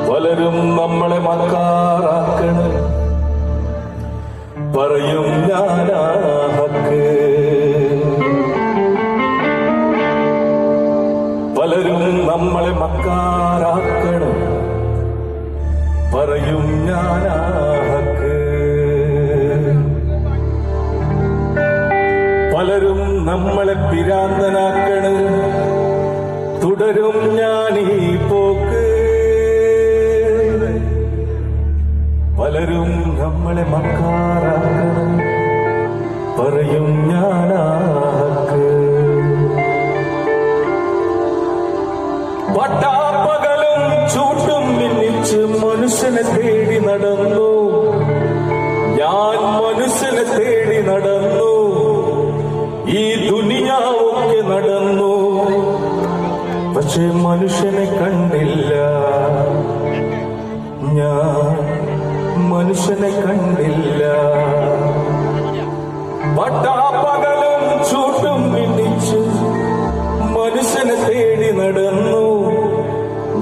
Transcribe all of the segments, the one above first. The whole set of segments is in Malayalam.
പലരും നമ്മളെ മക്കാറാക്കണ്, പറയും ഞാനാ ഹക്ക്. പലരും നമ്മളെ മക്കാറാക്കണ്, പറയും ഞാനാ ഹക്ക്. പലരും നമ്മളെ പിരാന്തനാക്കണ്, തുടരും ഞാനീ പോക്ക്. പലരും നമ്മളെ മക്കാറാക്കണം, പറയും ഞാനാ ഹക്ക്. പട്ടാപ്പകലും ചൂട്ടും മിന്നിച്ച് മനുഷ്യനെ തേടി നടന്നു, ഞാൻ മനുഷ്യനെ തേടി നടന്നു, ഈ ദുനിയാവൊക്കെ നടന്നു. പക്ഷെ മനുഷ്യനെ കണ്ടില്ല, ഞാൻ മനുഷ്യനെ കണ്ടില്ല. പട്ടാപ്പകലും ചൂട്ടും മിന്നിച്ച് മനുഷ്യനെ തേടി നടന്നു,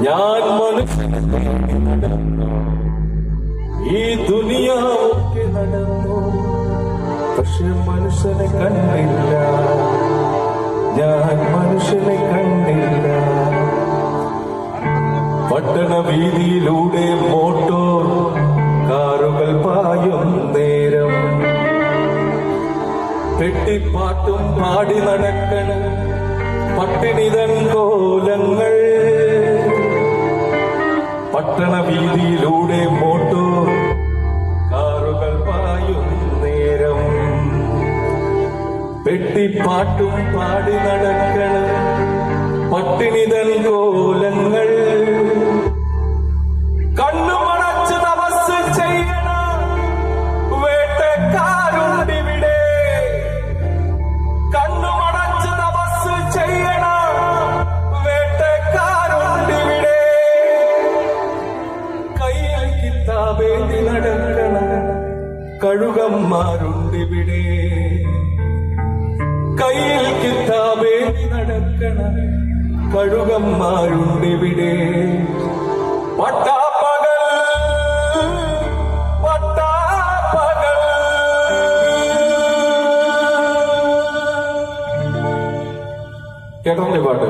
ഞാൻ മനുഷ്യനെ തേടി നടന്നു, ഈ ദുനിയാവൊക്കെ നടന്നു. പക്ഷെ മനുഷ്യനെ കണ്ടില്ല, ഞാൻ മനുഷ്യനെ കണ്ടില്ല. പട്ടണ വീതിയിലൂടെ മോട്ടോർ കാറുകൾ പായും നേരം, പെട്ടിപ്പാട്ടും പാടി നടക്കണ പട്ടിണിതൻ കോലങ്ങൾ. പട്ടണ വീതിയിലൂടെ മോട്ടോർ കാറുകൾ പായും നേരം, പെട്ടിപ്പാട്ടും പാടി നടക്കണ പട്ടിണിതൻ കോലങ്ങൾ. കണ്ണുമടച്ച് തപസ് ചെയ്യണ വേട്ടക്കാരുണ്ടിവിടെ, കണ്ണുമടച്ച് തപസ് ചെയ്യണ വേട്ടക്കാരുണ്ടിവിടെ. കയ്യിൽ കിതാബേന്തി നടക്കണ കഴുകന്മാരുണ്ടിവിടെ, കയ്യിൽ കിതാബേന്തി നടക്കണ കഴുകന്മാരുണ്ടിവിടെ. പട്ടാപ്പകൽ പട്ടാപ്പകൽ കേട്ടോളേ പാട്ട്.